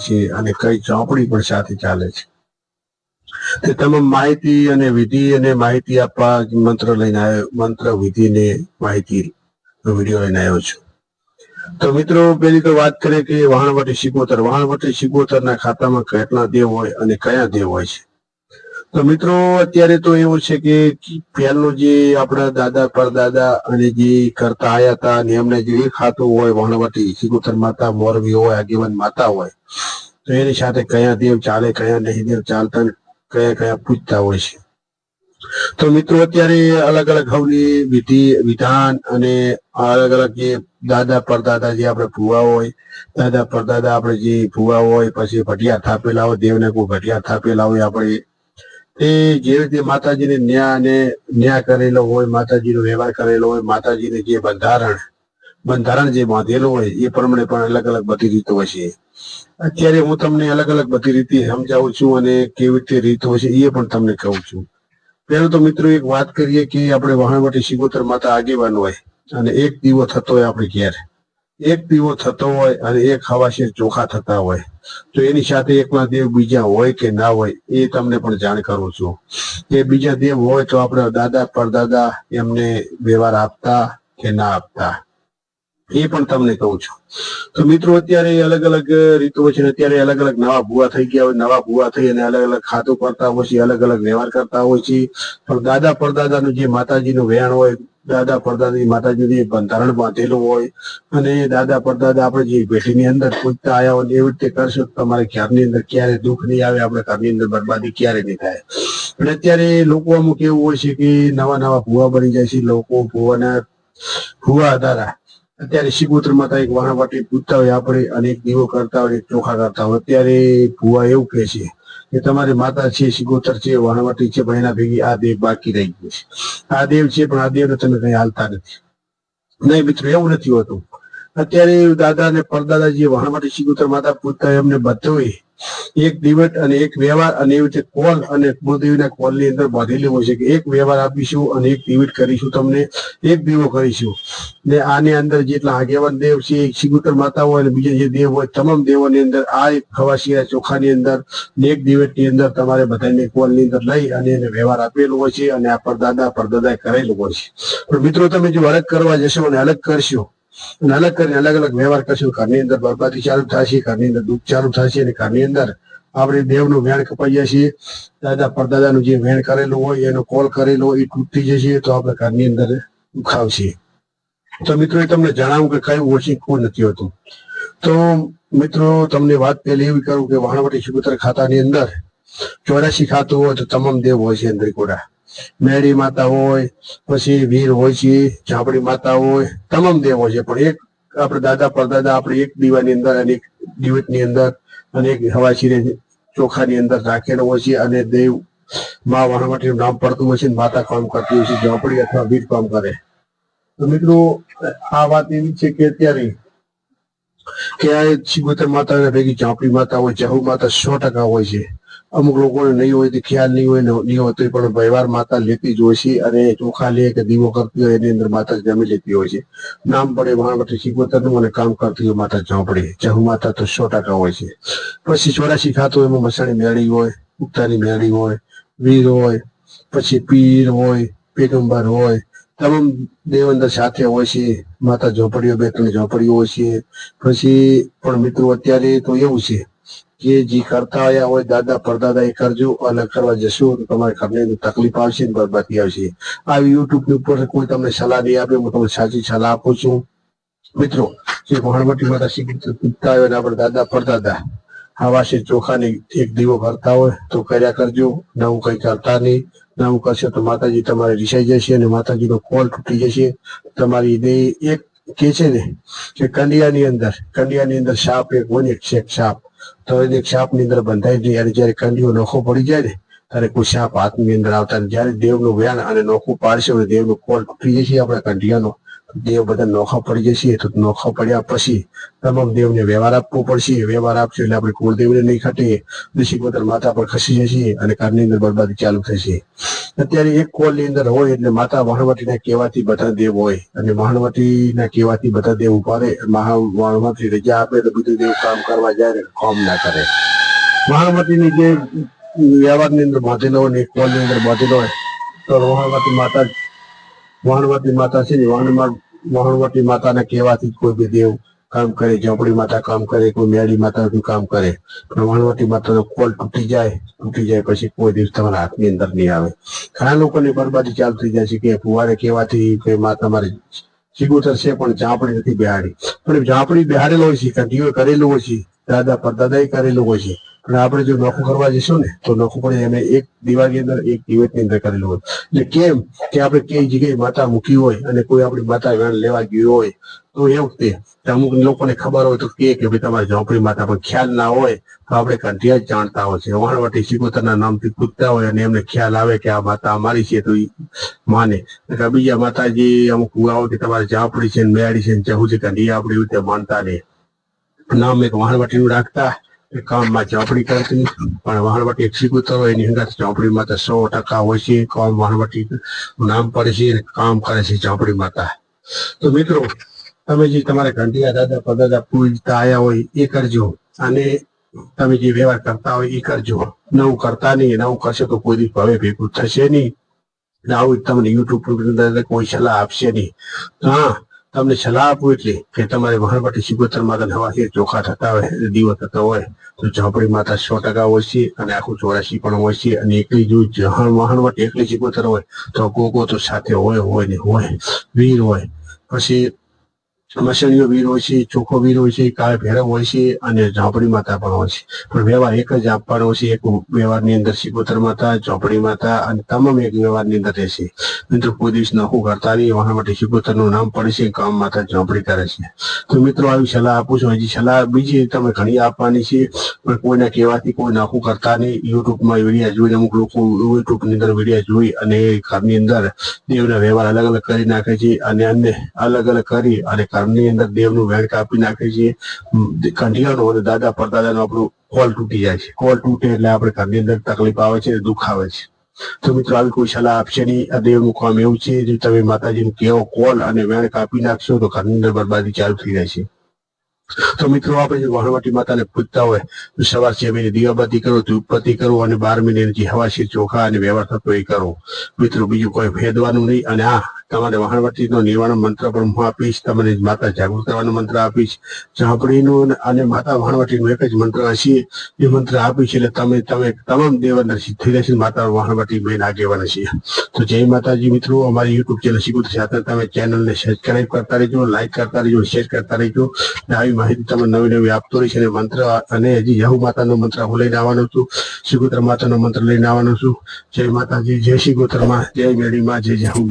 છે અને કઈ ચોપડી પણ સાથે ચાલે છે. તે તમામ માહિતી અને વિધિ અને માહિતી આપવા મંત્ર લઈને આવ્યો, મંત્ર વિધિ ને માહિતી વિડીયો લઈને આવ્યો છું. તો મિત્રો પેલી તો વાત કરીએ કે વહાણવટી સિકોતરના ખાતામાં કેટલા દેવ હોય અને કયા દેવ હોય છે. તો મિત્રો અત્યારે તો એવું છે કે પહેલું જે આપણા દાદા પરદાદા અને જે કરતા આયા હતા અને એમને જે ખાતું હોય વહાણવટી સિકોતર માતા મોરબી હોય આગેવાન માતા હોય, તો એની સાથે કયા દેવ ચાલે કયા નહીં દેવ ચાલતા કયા કયા પૂજતા હોય છે. તો મિત્રો અત્યારે અલગ અલગ હવની વિધિ વિધાન અને અલગ અલગ જે દાદા પરદાદા જે આપણે ભુવા હોય, દાદા પરદાદા આપણે જે ભુવા હોય, પછી ભટિયા થાપેલા હોય, દેવને કોઈ ભટિયા થાપેલા હોય આપણે, એ જે રીતે માતાજીને ન્યાય કરેલો હોય, માતાજીનો વ્યવહાર કરેલો હોય, માતાજીને જે બંધારણ જે બાંધેલું હોય એ પ્રમાણે પણ અલગ અલગ બધી રીતો હોય છે. અત્યારે હું તમને અલગ અલગ બધી રીતે સમજાવું છું અને કેવી રીતે રીતો હોય છે એ પણ તમને કહું છું. પહેલું તો મિત્રો એક વાત કરીએ કે આપણે વહાણવટી સિકોતર માતા આગેવાન હોય અને એક દીવો થતો હોય આપણે ઘેર, એક દીવો થતો હોય અને એક હવાશેર ચોખા થતા હોય, તો એની સાથે એકલા દેવ બીજા હોય કે ના હોય એ તમને પણ જાણ કરું છું. એ બીજા દેવ હોય તો આપણે દાદા પરદાદા એમને વ્યવહાર આપતા કે ના આપતા એ પણ તમને કહું છું. તો મિત્રો અત્યારે અલગ અલગ રીતો છે, અત્યારે અલગ અલગ નવા ભુવા થઈ ગયા હોય, નવા ભુવા થઈ અને અલગ અલગ ખાતું કરતા હોય છે, અલગ અલગ વ્યવહાર કરતા હોય છે. પણ દાદા પરદાદાનું જે માતાજીનું વેણ હોય, દાદા પરદાદા માતાજીનું જે બંધારણ બાંધેલું હોય અને દાદા પરદાદા આપણે જે પેઢીની અંદર પૂજતા આવ્યા હોય એવી રીતે કરશો તો તમારે ઘરની અંદર ક્યારે દુઃખ નહીં આવે, આપણે ઘરની અંદર બરબાદી ક્યારે નહીં થાય. અને અત્યારે લોકો અમુક એવું હોય છે કે નવા નવા ભુવા બની જાય છે, લોકો ભુવા દ્વારા અત્યારે સિકોતર માતા એક વહાણવટી પૂજતા હોય આપણે અને એક દીવો કરતા હોય, એક ચોખા કરતા હોય. અત્યારે ભુવા એવું કહે છે કે તમારી માતા છે, સિકોતર છે, વહાણવટી છે, પણ એના ભેગી આ દેવ બાકી રહી ગયું છે. આ દેવ છે પણ આ દેવને તમે કઈ હાલતા નથી. નહીં મિત્રો, એવું નથી હોતું. અત્યારે દાદા અને પરદાદા જે વહાણવટી સિકોતર માતા પૂજતા હોય એમને બધું એક દિવટ અને એક વ્યવહાર અને એવી રીતે કોલ અને કુળદેવીના કોલની અંદર બાંધેલી હોય છે કે એક વ્યવહાર આપીશું અને એક દિવટ કરીશું, તમને એક દીવો કરીશું. ને આની અંદર જેટલા આગેવાન દેવ છે, એક સિકોતર માતા હોય અને બીજા જે દેવ હોય, તમામ દેવોની અંદર આ એક ખવાશીરા ચોખાની અંદર ને એક દિવટની અંદર તમારે બધાને કોલની અંદર લઈ અને એને વ્યવહાર આપેલો હોય છે અને આ પરદાદાએ કરેલું હોય છે. પણ મિત્રો તમે જો અલગ કરવા જશો અને અલગ કરશો અને અલગ કરીને અલગ અલગ વ્યવહાર કરશો, ઘરની અંદર બરબાદી ચાલુ થશે, ઘરની અંદર દુઃખ ચાલુ થશે અને ઘરની અંદર આપણે દેવનું વેણ કપાઈ જશે. દાદા પરદાદાનું જે વેણ કરેલું હોય એનો કોલ કરેલો હોય એ તૂટી જશે, તો આપણે ઘરની અંદર દુઃખ આવશે. તો મિત્રો એ તમને જણાવું કે કયું ઓછી કોઈ નથી હોતું. તો મિત્રો તમને વાત પહેલી એવી કરું કે વહાણવટી સિકોતર ખાતાની અંદર 84 ખાતું હોય તો તમામ દેવ હોય છે અંદર કોડા. મેળી માતા હોય, પછી વીર હોય છે, ઝાપડી માતા હોય, તમામ દેવ હોય છે. પણ એક આપણે દાદા પરદાદા આપણે એક દીવાની અંદર અને એક દિવટની અંદર અને એક હવાશીરે ચોખાની અંદર રાખેલો હોય છે અને દેવ માં વહાણવટીનું નામ પડતું હોય છે, માતા કામ કરતી હોય છે, ઝાપડી અથવા વીર કામ કરે. તો મિત્રો આ વાત એવી છે કે અત્યારે કે આ સિકોતર માતા ભેગી ઝાપડી માતા હોય, જહુ માતા 100% હોય છે. અમુક લોકોને નહીં હોય તો ખ્યાલ નહીં હોય, નહીં હોતો પણ વ્યવહાર માતા લેતી જ હોય છે અને ચોખા લે કે દીવો કરતી હોય એની અંદર માતા જમી લેતી હોય છે. નામ પડે વહાણવટી સિકોતરનું અને કામ કરતી હોય માતા ઝાપડી, જહુ માતા તો 100% હોય છે. પછી 84 ખાતું એમાં મસાણી મેળી હોય, ઉગતાની મેળી હોય, વીર હોય, પછી પીર હોય, પેગંબર હોય, તમામ દેવ અંદર સાથે હોય છે. માતા ઝોપડીઓ 2-3 ઝોપડીઓ હોય છે. પછી પણ મિત્રો અત્યારે તો એવું છે કે જે કરતા આવ્યા હોય દાદા પરદાદા એ કરજો, અલગ કરવા જશો તો તમારે ઘરની તકલીફ આવશે ને બરબાદી આવશે. આ યુટ્યુબ ઉપર કોઈ તમને સલાહ નહીં આપે, હું તમને સાચી સલાહ આપું છું. મિત્રો જે વહાણવટી માતા સિકોતર પૂજતા હોય ને આપણે દાદા પરદાદા હવાશે ચોખાની એક દીવો કરતા હોય તો કર્યા કરજો, નવું કઈ કરતા નહીં. નવું કરશો તો માતાજી તમારે રિસાઈ જશે અને માતાજીનો કોલ તૂટી જશે. તમારી એક કે છે ને કે કંડિયાની અંદર સાપ એક હોય ને, એક સાપ, તો એને એક સાપની અંદર બંધાઈ જાય અને જયારે કંડિયો નોખો પડી જાય ને ત્યારે કોઈ સાપ હાથની અંદર આવતા, જયારે દેવનું વેણ અને નોખું પાડશે અને દેવનો કોલ તૂટી જશે આપણા કંડિયાનો, તો દેવ બધા નોખા પડી જશે. તો નોખા પડ્યા પછી તમામ દેવને વ્યવહાર આપવો પડશે. વ્યવહાર આપશે એટલે આપણે કુળદેવને નહીં ખટે, શિકોતર માતા પર ખસી જશે અને ઘરની અંદર બરબાદી ચાલુ થશે. અત્યારે એક કોલની અંદર હોય એટલે માતા વાણવટીના કહેવાથી બધા દેવ હોય, અને વાણવટીના કહેવાથી બધા દેવ ઉભા રહે. વાણવટી રજા આપે તો બીજું દેવ કામ કરવા જાય ને કામ ના કરે. વાણવટીની જે વ્યવહારની અંદર બાંધેલો હોય ને એક કોલની અંદર બાંધેલો હોય તો વાણવટી માતા છે ને વાણવટી માતાના કહેવાથી કોઈ બી દેવ કામ કરે. ઝોપડી માતા કામ કરે, કોઈ મેળી માતા કામ કરે, પણ વાણવટી માતાનો કોલ તૂટી જાય પછી કોઈ દિવસ તમારા હાથની અંદર નહીં આવે. ઘણા લોકોની બરબાદી ચાલુ થઈ જાય છે કે ફુવારે કહેવાથી કે માં તમારે સિગુતર છે પણ ઝાપડી નથી બેહાડી. પણ ઝાપડી બેહાડેલો હોય છે, કંટીઓ કરેલું હોય છે, દાદા પરદાદાએ કરેલું હોય છે. પણ આપણે જો નોખું કરવા જઈશું ને તો નોખું પડે એને એક દિવાળની અંદર એક દિવસની અંદર કરેલું હોય. એટલે કેમ કે આપણે કઈ જગ્યાએ માતા મૂકી હોય અને કોઈ આપણી માતા વેણ લેવા ગયું હોય તો એવું તે અમુક લોકોને ખબર હોય તો કે ભાઈ તમારી ઝોપડી માતા, પણ ખ્યાલ ના હોય તો આપણે કંઠિયા જ જાણતા હોય છે. વાણવટી સિકોતરના નામથી પૂછતા હોય અને એમને ખ્યાલ આવે કે આ માતા અમારી છે તો માને. બીજા માતાજી અમુક કુવાઓ કે તમારી ઝાપડી છે ને મેળી છે ને જવું છે કંઠિયા આપણી રીતે માનતા નહીં. નામ એક વાણવટીનું રાખતા, કામમાં ઝોપડી કરતી, પણ વાણવટી એક સિકોતર હોય એની અંદર ઝોપડી માતા 100% હોય છે. કામ વાણવટી નામ પડે છે અને કામ કરે છે ઝોપડી માતા. તો મિત્રો તમે જે તમારા ઘંટિયા દાદા પરદાદા પૂજતા આવ્યા હોય એ કરજો, અને તમે જે વ્યવહાર કરતા હોય એ કરજો. નવું કરતા નહીં, નવું કરશે તો કોઈ દિવસ હવે ભેગું થશે નહીં. આવું તમને યુટ્યુબ પર કોઈ સલાહ આપશે નહીં. હા, તમને સલાહ આપું એટલે કે તમારે વાણવટી સિકોતર માતા હવા ચોખા થતા હોય, દીવો થતો હોય તો ઝોપડી માતા 100% હોય છે અને આખું 84 પણ હોય છે. અને એકલી જો વાણવટી એકલી સિકોતર હોય તો કોકો તો સાથે હોય ને હોય, વીર હોય, પછી મસળીઓ વીર હોય છે, ચોખ્ખો વીર હોય છે, કાળ ભૈરવ હોય છે અને ઝોપડી માતા પણ હોય છે. પણ વ્યવહાર એક જ આપવાનો છે. એક વ્યવહારની અંદર સિકોતર માતા, ઝોપડી માતા અને તમામ એક વ્યવહારની અંદર રહેશે. મિત્રો કોઈ દિવસ નખું કરતા નહીં. વાણવટી સિકોતરનું નામ પડે છે, કામ માતા ઝોપડી કરે છે. તો મિત્રો આવી સલાહ આપું છું. હજી સલાહ બીજી તમે ઘણી આપવાની છે, પણ કોઈના કહેવાથી કોઈ નખું કરતા નહીં. યુટ્યુબમાં વિડીયો જોઈને અમુક લોકો યુટ્યુબની અંદર વિડીયો જોઈ અને ઘરની અંદર દેવના વ્યવહાર અલગ અલગ કરી નાખે છે અને અન્ય અલગ અલગ કરી અને ઘરની અંદર દેવનું વેણ કાપી નાખે છે. કંઠિયાનો અને દાદા પરદાદાનો આપણું કોલ તૂટી જાય છે. કોલ તૂટે એટલે આપણે ઘરની અંદર તકલીફ આવે છે, દુઃખ આવે છે. તો મિત્રો આવી કોઈ સલાહ આપશે નહીં. આ દેવનું કામ એવું છે, જો તમે માતાજીને કેવો કોલ અને વેણ કાપી નાખશો તો ઘરની અંદર બરબાદી ચાલુ થઈ જાય છે. તો મિત્રો આપણે જે વાણવટી માતાને પૂજતા હોય તો સવાર 6 મહિને દીવાબત્તી કરો, ધૂપબત્તી કરો અને 12 મહિને જે હવાશી ચોખા અને વ્યવહાર થતો એ કરો. મિત્રો બીજું કોઈ ભેદવાનું નહીં. અને હા, તમારે વાણવટીનો નિર્વાણ મંત્ર પણ હું આપીશ. તમને માતા જાગૃત કરવાનો મંત્ર આપીશ. ઝાપડીનું અને માતા વાણવટીનું એક જ મંત્ર હશે. એ મંત્ર આપીશ એટલે તમે તમામ દેવ અંદર સિદ્ધ થઈ રહેશે. માતા વાણવટી મેન આગેવાન હશે. તો જય માતાજી મિત્રો. અમારી યુટ્યુબ ચેનલ સિકોતર સાથે તમે ચેનલને સબસ્ક્રાઈબ કરતા રહેજો, લાઈક કરતા રહેજો, શેર કરતા રહેજો. આવી માહિતી તમે નવી આપતો રહીશ. અને મંત્ર અને હજી યહુ માતાનો મંત્ર હું લઈને આવવાનો છું, સિકોતર માતાનો મંત્ર લઈને આવવાનો છું. જય માતાજી, જય સિકોતર માં, જય મેળી માં, જય યહુ.